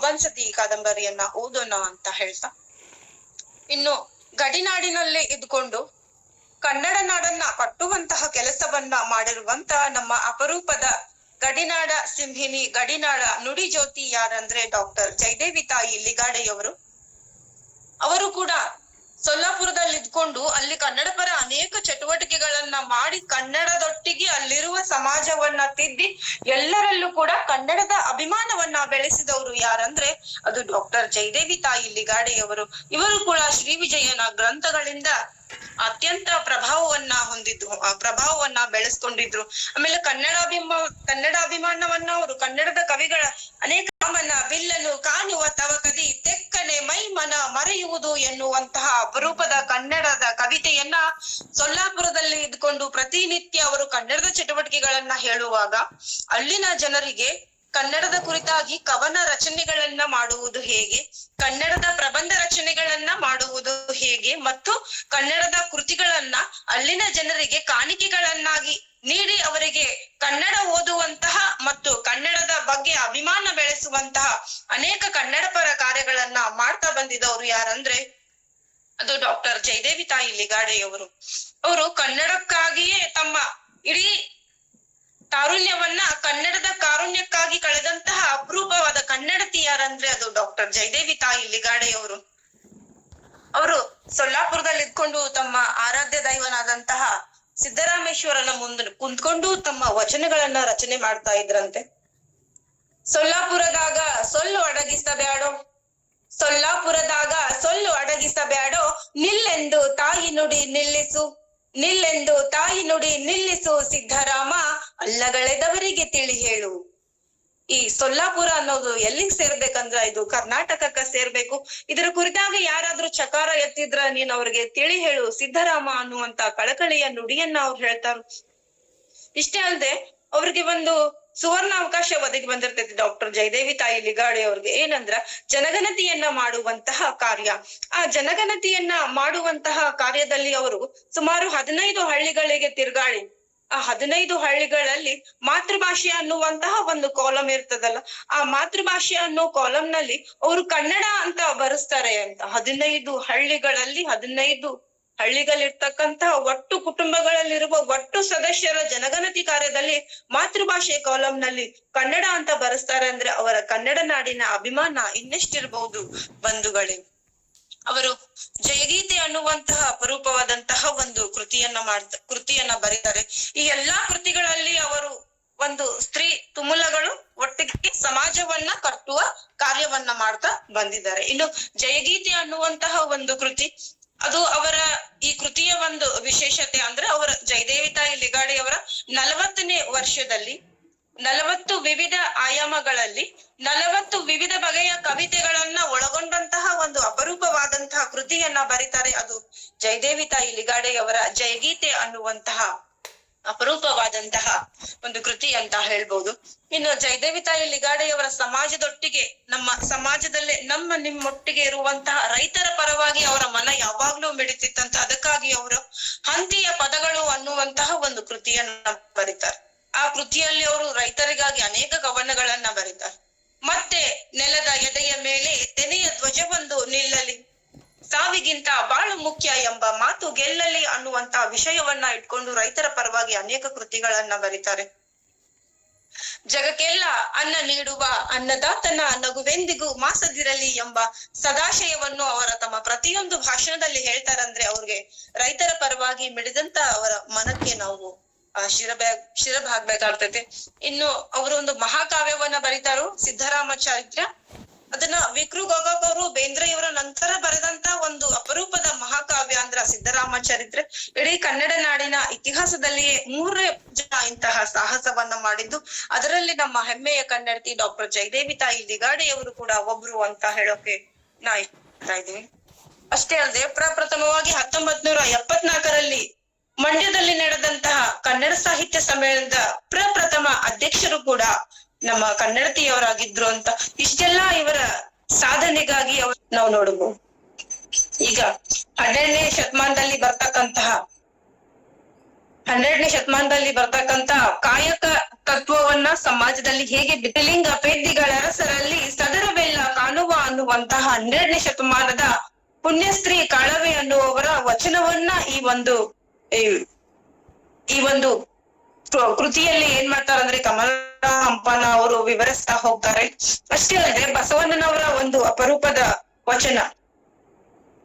S3: ಒಂದ್ಸತಿ ಈ ಕಾದಂಬರಿಯನ್ನ ಓದೋಣ ಅಂತ ಹೇಳ್ತಾ, ಇನ್ನು ಗಡಿನಾಡಿನಲ್ಲಿ ಇದ್ಕೊಂಡು ಕನ್ನಡ ನಾಡನ್ನ ಕಟ್ಟುವಂತಹ ಕೆಲಸವನ್ನ ಮಾಡಿರುವಂತಹ ನಮ್ಮ ಅಪರೂಪದ ಗಡಿನಾಡ ಸಿಂಹಿನಿ, ಗಡಿನಾಡ ನುಡಿ ಜ್ಯೋತಿ ಯಾರಂದ್ರೆ ಡಾಕ್ಟರ್ ಜಯದೇವಿ ತಾಯಿ ಲಿಗಾಡೆಯವರು. ಅವರು ಕೂಡ ಸೊಲ್ಲಾಪುರದಲ್ಲಿ ಇದ್ಕೊಂಡು ಅಲ್ಲಿ ಕನ್ನಡ ಪರ ಅನೇಕ ಚಟುವಟಿಕೆಗಳನ್ನ ಮಾಡಿ ಕನ್ನಡದೊಟ್ಟಿಗೆ ಅಲ್ಲಿರುವ ಸಮಾಜವನ್ನ ತಿದ್ದಿ ಎಲ್ಲರಲ್ಲೂ ಕೂಡ ಕನ್ನಡದ ಅಭಿಮಾನವನ್ನ ಬೆಳೆಸಿದವರು ಯಾರಂದ್ರೆ ಅದು ಡಾಕ್ಟರ್ ಜಯದೇವಿ ತಾಯಿ ಲಿಗಾಡೆಯವರು. ಇವರು ಕೂಡ ಶ್ರೀ ವಿಜಯನ ಗ್ರಂಥಗಳಿಂದ ಅತ್ಯಂತ ಪ್ರಭಾವವನ್ನ ಹೊಂದಿದ್ರು, ಆ ಪ್ರಭಾವವನ್ನ ಬೆಳೆಸ್ಕೊಂಡಿದ್ರು. ಆಮೇಲೆ ಕನ್ನಡಾಭಿಮಾನವನ್ನ ಅವರು ಕನ್ನಡದ ಕವಿಗಳ ಅನೇಕ ರಾಮನ ಬಿಲ್ಲನ್ನು ಕಾಣುವ ತವಕದಿ ತೆಕ್ಕನೆ ಮೈ ಮನ ಮರೆಯುವುದು ಎನ್ನುವಂತಹ ಅಪರೂಪದ ಕನ್ನಡದ ಕವಿತೆಯನ್ನ ಸೊಲ್ಲಾಪುರದಲ್ಲಿ ಇದ್ಕೊಂಡು ಪ್ರತಿನಿತ್ಯ ಅವರು ಕನ್ನಡದ ಚಟುವಟಿಕೆಗಳನ್ನ ಹೇಳುವಾಗ ಅಲ್ಲಿನ ಜನರಿಗೆ ಕನ್ನಡದ ಕುರಿತಾಗಿ ಕವನ ರಚನೆಗಳನ್ನ ಮಾಡುವುದು ಹೇಗೆ, ಕನ್ನಡದ ಪ್ರಬಂಧ ರಚನೆಗಳನ್ನ ಮಾಡುವುದು ಹೇಗೆ ಮತ್ತು ಕನ್ನಡದ ಕೃತಿಗಳನ್ನ ಅಲ್ಲಿನ ಜನರಿಗೆ ಕಾಣಿಕೆಗಳನ್ನಾಗಿ ನೀಡಿ ಅವರಿಗೆ ಕನ್ನಡ ಓದುವಂತಹ ಮತ್ತು ಕನ್ನಡದ ಬಗ್ಗೆ ಅಭಿಮಾನ ಬೆಳೆಸುವಂತಹ ಅನೇಕ ಕನ್ನಡ ಪರ ಕಾರ್ಯಗಳನ್ನ ಮಾಡ್ತಾ ಬಂದಿದವರು ಯಾರಂದ್ರೆ ಅದು ಡಾಕ್ಟರ್ ಜಯದೇವಿ ತಾಯಿ ಲಿಗಾಡೆಯವರು. ಅವರು ಕನ್ನಡಕ್ಕಾಗಿಯೇ ತಮ್ಮ ಇಡೀ ತಾರುಣ್ಯವನ್ನ ಕನ್ನಡದ ಕಾರುಣ್ಯಕ್ಕಾಗಿ ಕಳೆದಂತಹ ಅಪರೂಪವಾದ ಕನ್ನಡತಿ ಯಾರಂದ್ರೆ ಅದು ಡಾಕ್ಟರ್ ಜಯದೇವಿ ತಾಯಿ ಲಿಗಾಡೆಯವರು. ಅವರು ಸೊಲ್ಲಾಪುರದಲ್ಲಿ ಇದ್ಕೊಂಡು ತಮ್ಮ ಆರಾಧ್ಯ ದೈವನಾದಂತಹ ಸಿದ್ದರಾಮೇಶ್ವರನ ಮುಂದೆ ಕುಂತ್ಕೊಂಡು ತಮ್ಮ ವಚನಗಳನ್ನ ರಚನೆ ಮಾಡ್ತಾ ಇದ್ರಂತೆ. ಸೊಲ್ಲಾಪುರದಾಗ ಸೊಲ್ಲು ಅಡಗಿಸಬ್ಯಾಡೋ, ಸೊಲ್ಲಾಪುರದಾಗ ಸೊಲ್ಲು ಅಡಗಿಸಬ್ಯಾಡೋ, ನಿಲ್ಲೆಂದು ತಾಯಿ ನುಡಿ ನಿಲ್ಲಿಸು, ನಿಲ್ಲೆಂದು ತಾಯಿ ನುಡಿ ನಿಲ್ಲಿಸು ಸಿದ್ದರಾಮ, ಅಲ್ಲಗಳೆದವರಿಗೆ ತಿಳಿ ಹೇಳು. ಈ ಸೊಲ್ಲಾಪುರ ಅನ್ನೋದು ಎಲ್ಲಿಗೆ ಸೇರ್ಬೇಕಂದ್ರ ಇದು ಕರ್ನಾಟಕಕ್ಕ ಸೇರ್ಬೇಕು. ಇದರ ಕುರಿತಾಗಿ ಯಾರಾದ್ರೂ ಚಕಾರ ಎತ್ತಿದ್ರ ನೀನ್ ಅವ್ರಿಗೆ ತಿಳಿ ಹೇಳು ಸಿದ್ದರಾಮ ಅನ್ನುವಂತ ಕಳಕಳಿಯ ನುಡಿಯನ್ನ ಅವ್ರು ಹೇಳ್ತಾರ. ಇಷ್ಟೇ ಅಲ್ಲದೆ ಅವ್ರಿಗೆ ಒಂದು ಸುವರ್ಣ ಅವಕಾಶ ಒದಗಿ ಬಂದಿರ್ತೈತಿ ಡಾಕ್ಟರ್ ಜಯದೇವಿ ತಾಯಿ ಲಿಗಾಡೆ ಅವ್ರಿಗೆ. ಏನಂದ್ರ ಜನಗಣತಿಯನ್ನ ಮಾಡುವಂತಹ ಕಾರ್ಯ. ಆ ಜನಗಣತಿಯನ್ನ ಮಾಡುವಂತಹ ಕಾರ್ಯದಲ್ಲಿ ಅವರು ಸುಮಾರು 15 ಹಳ್ಳಿಗಳಿಗೆ ತಿರುಗಾಡಿ ಆ 15 ಹಳ್ಳಿಗಳಲ್ಲಿ ಮಾತೃಭಾಷೆ ಅನ್ನುವಂತಹ ಒಂದು ಕಾಲಂ ಇರ್ತದಲ್ಲ, ಆ ಮಾತೃಭಾಷೆ ಅನ್ನೋ ಕಾಲಂ ನಲ್ಲಿ ಅವರು ಕನ್ನಡ ಅಂತ ಬರೆಸ್ತಾರೆ ಅಂತ. 15 ಹಳ್ಳಿಗಳಲ್ಲಿ 15 ಹಳ್ಳಿಗಳಿರ್ತಕ್ಕಂತಹ ಒಟ್ಟು ಕುಟುಂಬಗಳಲ್ಲಿರುವ ಒಟ್ಟು ಸದಸ್ಯರ ಜನಗಣತಿ ಕಾರ್ಯದಲ್ಲಿ ಮಾತೃಭಾಷೆ ಕಾಲಂನಲ್ಲಿ ಕನ್ನಡ ಅಂತ ಬರೆಸ್ತಾರೆ ಅಂದ್ರೆ ಅವರ ಕನ್ನಡ ನಾಡಿನ ಅಭಿಮಾನ ಇನ್ನೆಷ್ಟಿರ್ಬಹುದು ಬಂಧುಗಳೇ. ಅವರು ಜಯಗೀತೆ ಅನ್ನುವಂತಹ ಅಪರೂಪವಾದಂತಹ ಒಂದು ಕೃತಿಯನ್ನ ಬರೀತಾರೆ. ಈ ಎಲ್ಲಾ ಕೃತಿಗಳಲ್ಲಿ ಅವರು ಒಂದು ಸ್ತ್ರೀ ತುಮುಲಗಳು ಒಟ್ಟಿಗೆ ಸಮಾಜವನ್ನ ಕಟ್ಟುವ ಕಾರ್ಯವನ್ನ ಮಾಡ್ತಾ ಬಂದಿದ್ದಾರೆ. ಇನ್ನು ಜಯಗೀತೆ ಅನ್ನುವಂತಹ ಒಂದು ಕೃತಿ, ಅದು ಅವರ ಈ ಕೃತಿಯ ಒಂದು ವಿಶೇಷತೆ ಅಂದ್ರೆ ಅವರ ಜಯದೇವಿ ತಾಯಿ ಲಿಗಾಡೆಯವರ 40ನೇ ವರ್ಷದಲ್ಲಿ 40 ವಿವಿಧ ಆಯಾಮಗಳಲ್ಲಿ 40 ವಿವಿಧ ಬಗೆಯ ಕವಿತೆಗಳನ್ನ ಒಳಗೊಂಡಂತಹ ಒಂದು ಅಪರೂಪವಾದಂತಹ ಕೃತಿಯನ್ನ ಬರೀತಾರೆ. ಅದು ಜಯದೇವಿ ತಾಯಿ ಲಿಗಾಡೆಯವರ ಜಯಗೀತೆ ಅನ್ನುವಂತಹ ಅಪರೂಪವಾದಂತಹ ಒಂದು ಕೃತಿ ಅಂತ ಹೇಳ್ಬೋದು. ಇನ್ನು ಜಯದೇವಿ ತಾಯಿ ಲಿಗಾಡೆಯವರ ಸಮಾಜದೊಟ್ಟಿಗೆ, ನಮ್ಮ ಸಮಾಜದಲ್ಲೇ ನಿಮ್ಮೊಟ್ಟಿಗೆ ಇರುವಂತಹ ರೈತರ ಪರವಾಗಿ ಅವರ ಮನ ಯಾವಾಗ್ಲೂ ಮಿಡಿತಿತ್ತಂತ. ಅದಕ್ಕಾಗಿ ಅವರು ಹಂತಿಯ ಪದಗಳು ಅನ್ನುವಂತಹ ಒಂದು ಕೃತಿಯನ್ನ ಬರೀತಾರೆ. ಆ ಕೃತಿಯಲ್ಲಿ ಅವರು ರೈತರಿಗಾಗಿ ಅನೇಕ ಕವನಗಳನ್ನ ಬರೀತಾರೆ. ಮತ್ತೆ ನೆಲದ ಎದೆಯ ಮೇಲೆ ತೆನೆಯ ಧ್ವಜವೊಂದು ನಿಲ್ಲಲಿ, ಸಾವಿಗಿಂತ ಬಾಳು ಮುಖ್ಯ ಎಂಬ ಮಾತು ಗೆಲ್ಲಲಿ ಅನ್ನುವಂತಹ ವಿಷಯವನ್ನ ಇಟ್ಕೊಂಡು ರೈತರ ಪರವಾಗಿ ಅನೇಕ ಕೃತಿಗಳನ್ನ ಬರೀತಾರೆ. ಜಗಕ್ಕೆಲ್ಲ ಅನ್ನ ನೀಡುವ ಅನ್ನದಾತನ ನಗುವೆಂದಿಗೂ ಮಾಸದಿರಲಿ ಎಂಬ ಸದಾಶಯವನ್ನು ಅವರ ತಮ್ಮ ಪ್ರತಿಯೊಂದು ಭಾಷಣದಲ್ಲಿ ಹೇಳ್ತಾರಂದ್ರೆ ಅವ್ರಿಗೆ ರೈತರ ಪರವಾಗಿ ಮಿಡಿದಂತ ಅವರ ಮನಕ್ಕೆ ನಾವು ಶಿರಬಾಗ್ಬೇಕಾಗ್ತೈತೆ. ಇನ್ನು ಅವರು ಒಂದು ಮಹಾಕಾವ್ಯವನ್ನ ಬರೀತಾರೋ ಸಿದ್ದರಾಮ ಚಾರಿತ್ರ್ಯ. ಅದನ್ನ ವಿಕ್ರು ಗೋಕಾಕ್ ಅವರು ಬೇಂದ್ರೆಯವರ ನಂತರ ಬರೆದಂತ ಒಂದು ಅಪರೂಪದ ಮಹಾಕಾವ್ಯ ಅಂದ್ರ ಸಿದ್ದರಾಮ ಚರಿತ್ರೆ. ಇಡೀ ಕನ್ನಡ ನಾಡಿನ ಇತಿಹಾಸದಲ್ಲಿಯೇ 3 ಜನ ಇಂತಹ ಸಾಹಸವನ್ನ ಮಾಡಿದ್ದು. ಅದರಲ್ಲಿ ನಮ್ಮ ಹೆಮ್ಮೆಯ ಕನ್ನಡತಿ ಡಾಕ್ಟರ್ ಜಯದೇವಿ ತಾಯಿ ಲಿಗಾಡೆಯವರು ಕೂಡ ಒಬ್ರು ಅಂತ ಹೇಳೋಕೆ ನಾ ಇಷ್ಟ ಇದ್ದೀನಿ. ಅಷ್ಟೇ ಅಲ್ಲದೆ ಪ್ರಪ್ರಥಮವಾಗಿ 1974ರಲ್ಲಿ ಮಂಡ್ಯದಲ್ಲಿ ನಡೆದಂತಹ ಕನ್ನಡ ಸಾಹಿತ್ಯ ಸಮ್ಮೇಳನದ ಪ್ರಪ್ರಥಮ ಅಧ್ಯಕ್ಷರು ಕೂಡ ನಮ್ಮ ಕನ್ನಡತಿಯವರಾಗಿದ್ರು ಅಂತ. ಇಷ್ಟೆಲ್ಲಾ ಇವರ ಸಾಧನೆಗಾಗಿ ನಾವು ನೋಡಬಹುದು. ಈಗ 12ನೇ ಶತಮಾನದಲ್ಲಿ ಬರ್ತಕ್ಕಂತ ಕಾಯಕ ತತ್ವವನ್ನ ಸಮಾಜದಲ್ಲಿ ಹೇಗೆ ಬಿಟಲಿಂಗ ಪೇದ್ದಿಗಳ ಅರಸರಲ್ಲಿ ಸದರವೆಲ್ಲ ಕಾಣುವ ಅನ್ನುವಂತಹ 12ನೇ ಶತಮಾನದ ಪುಣ್ಯಸ್ತ್ರೀ ಕಾಳವೆ ಅನ್ನುವವರ ವಚನವನ್ನ ಈ ಒಂದು ಕೃತಿಯಲ್ಲಿ ಏನ್ ಮಾಡ್ತಾರೆ ಅಂದ್ರೆ ಕಮಲ ಹಂಪನ ಅವರು ವಿವರಿಸ್ತಾ ಹೋಗ್ತಾರೆ. ಅಷ್ಟೇ ಅಲ್ಲದೆ ಬಸವಣ್ಣನವರ ಒಂದು ಅಪರೂಪದ ವಚನ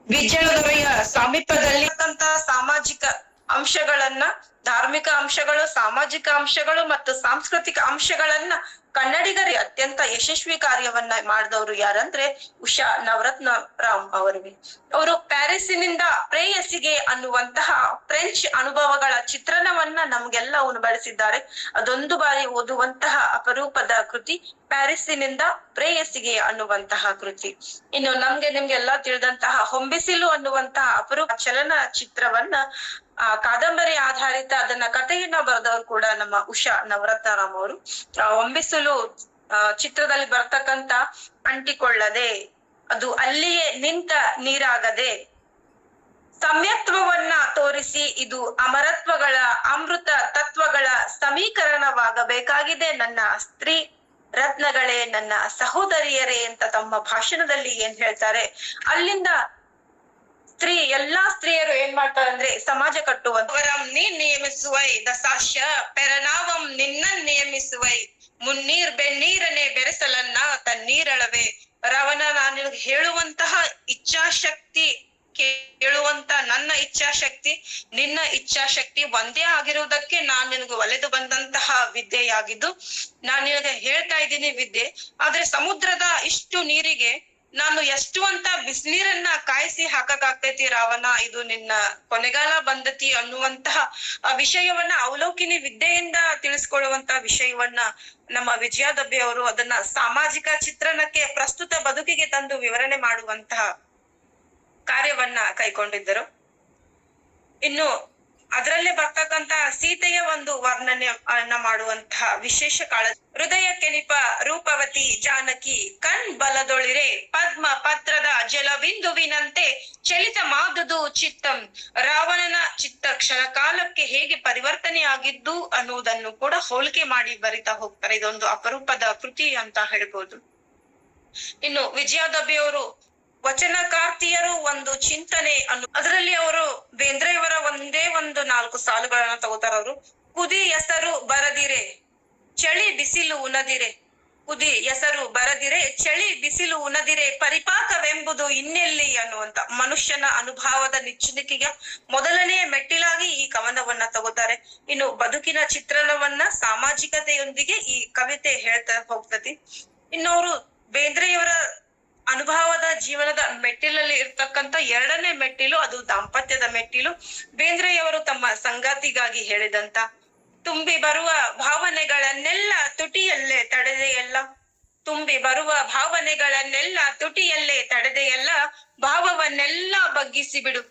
S3: ವಿಜಯದೊರೆಯ ಸಾಮೀಪ್ಯದಲ್ಲಿ ಸಾಮಾಜಿಕ ಅಂಶಗಳನ್ನ, ಧಾರ್ಮಿಕ ಅಂಶಗಳು, ಸಾಮಾಜಿಕ ಅಂಶಗಳು ಮತ್ತು ಸಾಂಸ್ಕೃತಿಕ ಅಂಶಗಳನ್ನ ಕನ್ನಡಿಗರೇ ಅತ್ಯಂತ ಯಶಸ್ವಿ ಕಾರ್ಯವನ್ನ ಮಾಡಿದವರು ಯಾರಂದ್ರೆ ಉಷಾ ನವರತ್ನ ರಾಮ್ ಅವರಿಗೆ. ಅವರು ಪ್ಯಾರಿಸ್ಸಿನಿಂದ ಪ್ರೇಯಸಿಗೆ ಅನ್ನುವಂತಹ ಫ್ರೆಂಚ್ ಅನುಭವಗಳ ಚಿತ್ರಣವನ್ನ ನಮ್ಗೆಲ್ಲ ಉಣಬಡಿಸಿದ್ದಾರೆ. ಅದೊಂದು ಬಾರಿ ಓದುವಂತಹ ಅಪರೂಪದ ಕೃತಿ ಪ್ಯಾರಿಸ್ಸಿನಿಂದ ಪ್ರೇಯಸಿಗೆ ಅನ್ನುವಂತಹ ಕೃತಿ. ಇನ್ನು ನಿಮ್ಗೆಲ್ಲಾ ತಿಳಿದಂತಹ ಹೊಂಬಿಸಿಲು ಅನ್ನುವಂತಹ ಅಪರೂಪ ಚಲನ ಚಿತ್ರವನ್ನ ಕಾದಂಬರಿ ಆಧಾರಿತ ಅದನ್ನ ಕಥೆಯನ್ನ ಬರೆದವರು ಕೂಡ ನಮ್ಮ ಉಷಾ ನವರತ್ನರಾಮ್ ಅವರು. ಹೊಂಬಿಸಿಲು ಚಿತ್ರದಲ್ಲಿ ಬರ್ತಕ್ಕಂತ ಅಂಟಿಕೊಳ್ಳದೆ, ಅದು ಅಲ್ಲಿಯೇ ನಿಂತ ನೀರಾಗದೆ, ಸಮ್ಯತ್ವವನ್ನ ತೋರಿಸಿ ಇದು ಅಮರತ್ವಗಳ ಅಮೃತ ತತ್ವಗಳ ಸಮೀಕರಣವಾಗಬೇಕಾಗಿದೆ ನನ್ನ ಸ್ತ್ರೀ ರತ್ನಗಳೇ, ನನ್ನ ಸಹೋದರಿಯರೇ ಅಂತ ತಮ್ಮ ಭಾಷಣದಲ್ಲಿ ಏನ್ ಹೇಳ್ತಾರೆ. ಅಲ್ಲಿಂದ ಎಲ್ಲಾ ಸ್ತ್ರೀಯರು ಏನ್ ಮಾಡ್ತಾರೆ ಅಂದ್ರೆ ಸಮಾಜ ಕಟ್ಟುವವರಂ ನೀನ್ ನಿಯಮಿಸುವೈ ದಸಾಶ ಪೆರನಾವಂ ನಿನ್ನ ನಿಯಮಿಸುವೈ ಮುನ್ನೀರ್ ಬೆನ್ನೀರನೆ ಬೆರೆಸಲನ್ನ ತನ್ನೀರಳವೆ. ರಾವಣ, ನಾನು ನಿನಗೆ ಹೇಳುವಂತಹ ಇಚ್ಛಾಶಕ್ತಿ, ಕೇಳುವಂತ ನನ್ನ ಇಚ್ಛಾಶಕ್ತಿ ನಿನ್ನ ಇಚ್ಛಾಶಕ್ತಿ ಒಂದೇ ಆಗಿರುವುದಕ್ಕೆ ನಾನ್ ನಿನಗೆ ಒಲೆದು ಬಂದಂತಹ ವಿದ್ಯೆಯಾಗಿದ್ದು ನಾನ್ ನಿನಗೆ ಹೇಳ್ತಾ ಇದ್ದೀನಿ ವಿದ್ಯೆ. ಆದ್ರೆ ಸಮುದ್ರದ ಇಷ್ಟು ನೀರಿಗೆ ನಾನು ಎಷ್ಟು ಅಂತ ಬಿಸಿನೀರನ್ನ ಕಾಯಿಸಿ ಹಾಕಕ್ಕಾಗ್ತೈತಿ ರಾವಣ, ಇದು ನಿನ್ನ ಕೊನೆಗಾಲ ಬಂದತಿ ಅನ್ನುವಂತಹ ವಿಷಯವನ್ನ ಅವಲೋಕಿನಿ ವಿದ್ಯೆಯಿಂದ ತಿಳಿಸ್ಕೊಳ್ಳುವಂತಹ ವಿಷಯವನ್ನ ನಮ್ಮ ವಿಜಯಾದಬ್ಬಿ ಅವರು ಅದನ್ನ ಸಾಮಾಜಿಕ ಚಿತ್ರಣಕ್ಕೆ, ಪ್ರಸ್ತುತ ಬದುಕಿಗೆ ತಂದು ವಿವರಣೆ ಮಾಡುವಂತಹ ಕಾರ್ಯವನ್ನ ಕೈಗೊಂಡಿದ್ದರು. ಇನ್ನು ಅದರಲ್ಲೇ ಬರ್ತಕ್ಕಂತ ಸೀತೆಯ ಒಂದು ವರ್ಣನೆಯನ್ನ ಮಾಡುವಂತಹ ವಿಶೇಷ ಕಾಳ. ಹೃದಯ ಕೆನಿಪ ರೂಪವತಿ ಜಾನಕಿ ಕಣ್ ಬಲದೊಳಿರೆ ಪದ್ಮ ಪತ್ರದ ಜಲಬಿಂದುವಿನಂತೆ ಚಲಿತ ಮಾದುದು ಚಿತ್ತಂ. ರಾವಣನ ಚಿತ್ತ ಕ್ಷಣ ಕಾಲಕ್ಕೆ ಹೇಗೆ ಪರಿವರ್ತನೆ ಆಗಿದ್ದು ಅನ್ನುವುದನ್ನು ಕೂಡ ಹೋಲಿಕೆ ಮಾಡಿ ಬರಿತಾ ಹೋಗ್ತಾರೆ. ಇದೊಂದು ಅಪರೂಪದ ಕೃತಿ ಅಂತ ಹೇಳ್ಬೋದು. ಇನ್ನು ವಿಜಯಾದಬ್ಬಿ ವಚನಕಾರ್ತಿಯರು ಒಂದು ಚಿಂತನೆ ಅದರಲ್ಲಿ ಅವರು ಬೇಂದ್ರೆಯವರ ಒಂದೇ ಒಂದು 4 ಸಾಲುಗಳನ್ನ ತಗೋತಾರ. ಅವರು ಕುದಿ ಹೆಸರು ಬರದಿರೆ ಚಳಿ ಬಿಸಿಲು ಉಣದಿರೆ, ಕುದಿ ಹೆಸರು ಬರದಿರೆ ಚಳಿ ಬಿಸಿಲು ಉಣದಿರೆ ಪರಿಪಾಕವೆಂಬುದು ಇನ್ನೆಲ್ಲಿ ಅನ್ನುವಂತ ಮನುಷ್ಯನ ಅನುಭವದ ನಿಚ್ಚುಣಿಕೆಗೆ ಮೊದಲನೇ ಮೆಟ್ಟಿಲಾಗಿ ಈ ಕವನವನ್ನ ತಗೋತಾರೆ. ಇನ್ನು ಬದುಕಿನ ಚಿತ್ರಣವನ್ನ ಸಾಮಾಜಿಕತೆಯೊಂದಿಗೆ ಈ ಕವಿತೆ ಹೇಳ್ತಾ ಹೋಗ್ತತಿ. ಇನ್ನು ಅವರು ಬೇಂದ್ರೆಯವರ ಅನುಭವದ ಜೀವನದ ಮೆಟ್ಟಿಲಲ್ಲಿ ಇರ್ತಕ್ಕಂತ 2ನೇ ಮೆಟ್ಟಿಲು ಅದು ದಾಂಪತ್ಯದ ಮೆಟ್ಟಿಲು. ಬೇಂದ್ರೆಯವರು ತಮ್ಮ ಸಂಗಾತಿಗಾಗಿ ಹೇಳಿದಂತ ತುಂಬಿ ಬರುವ ಭಾವನೆಗಳನ್ನೆಲ್ಲ ತುಟಿಯಲ್ಲೇ ತಡೆದೆಯಲ್ಲ. ತುಂಬಿ ಬರುವ ಭಾವನೆಗಳನ್ನೆಲ್ಲ ತುಟಿಯಲ್ಲೇ ತಡೆದೆಯಲ್ಲ. ಭಾವವನ್ನೆಲ್ಲ ಬಗ್ಗಿಸಿ ಬಿಡು,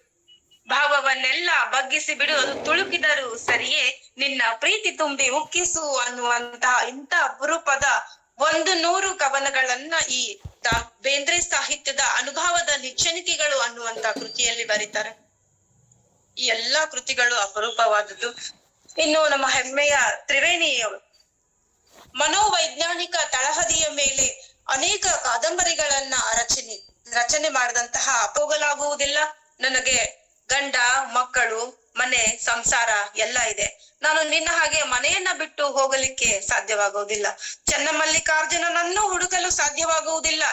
S3: ಭಾವವನ್ನೆಲ್ಲ ಬಗ್ಗಿಸಿ ಬಿಡು. ಅದು ತುಳುಕಿದರೂ ಸರಿಯೇ ನಿನ್ನ ಪ್ರೀತಿ ತುಂಬಿ ಉಕ್ಕಿಸು ಅನ್ನುವಂತಹ ಇಂಥ ಅಪರೂಪದ 100 ಕವನಗಳನ್ನ ಈ ಬೇಂದ್ರೆ ಸಾಹಿತ್ಯದ ಅನುಭವದ ನಿಚ್ಚಣಿಕೆಗಳು ಅನ್ನುವಂತ ಕೃತಿಯಲ್ಲಿ ಬರೀತಾರೆ. ಈ ಎಲ್ಲಾ ಕೃತಿಗಳು ಅಪರೂಪವಾದದ್ದು. ಇನ್ನು ನಮ್ಮ ಹೆಮ್ಮೆಯ ತ್ರಿವೇಣಿಯವರು ಮನೋವೈಜ್ಞಾನಿಕ ತಳಹದಿಯ ಮೇಲೆ ಅನೇಕ ಕಾದಂಬರಿಗಳನ್ನ ರಚನೆ ಮಾಡಿದಂತಹ ಹೋಗಲಾಗುವುದಿಲ್ಲ. ನನಗೆ ಗಂಡ, ಮಕ್ಕಳು, ಮನೆ, ಸಂಸಾರ ಎಲ್ಲ ಇದೆ. ನಾನು ನಿನ್ನ ಹಾಗೆ ಮನೆಯನ್ನ ಬಿಟ್ಟು ಹೋಗಲಿಕ್ಕೆ ಸಾಧ್ಯವಾಗುವುದಿಲ್ಲ. ಚನ್ನಮಲ್ಲಿಕಾರ್ಜುನನನ್ನು ಹುಡುಕಲು ಸಾಧ್ಯವಾಗುವುದಿಲ್ಲ.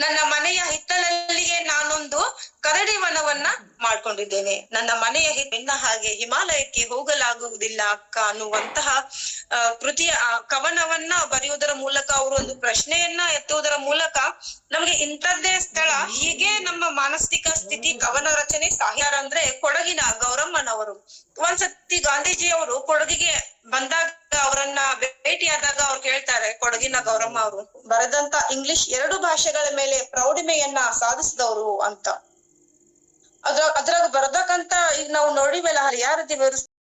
S3: ನನ್ನ ಮನೆಯ ಹಿತ್ತಲಲ್ಲಿಗೆ ನಾನೊಂದು ಕರಡಿ ವನವನ್ನ ಮಾಡ್ಕೊಂಡಿದ್ದೇನೆ. ನನ್ನ ಮನೆಯ ನಿನ್ನ ಹಾಗೆ ಹಿಮಾಲಯಕ್ಕೆ ಹೋಗಲಾಗುವುದಿಲ್ಲ ಅಕ್ಕ ಅನ್ನುವಂತಹ ಕೃತಿಯ ಕವನವನ್ನ ಬರೆಯುವುದರ ಮೂಲಕ ಅವರು ಒಂದು ಪ್ರಶ್ನೆಯನ್ನ ಎತ್ತುವುದರ ಮೂಲಕ ನಮ್ಗೆ ಇಂಥದ್ದೇ ಸ್ಥಳ, ಹೀಗೆ ನಮ್ಮ ಮಾನಸಿಕ ಸ್ಥಿತಿ ಕವನ ರಚನೆ ಸಾಹಿತ್ಯ ಅಂದ್ರೆ ಕೊಡಗಿನ ಗೌರಮ್ಮನವರು. ಒಂದ್ಸತಿ ಗಾಂಧೀಜಿಯವರು ಕೊಡಗಿಗೆ ಬಂದಾಗ ಅವರನ್ನ ಭೇಟಿಯಾದಾಗ ಅವ್ರು ಕೇಳ್ತಾರೆ, ಕೊಡಗಿನ ಗೌರಮ್ಮ ಅವರು ಬರೆದಂತ ಇಂಗ್ಲಿಷ್ 2 ಭಾಷೆಗಳ ಮೇಲೆ ಪ್ರೌಢಿಮೆಯನ್ನ ಸಾಧಿಸಿದವರು ಅಂತ. ಅದ್ರಾಗ ಬರ್ದಕ್ಕಂತ ಈಗ ನಾವು ನೋಡಿಮೇಲೆ ಯಾರು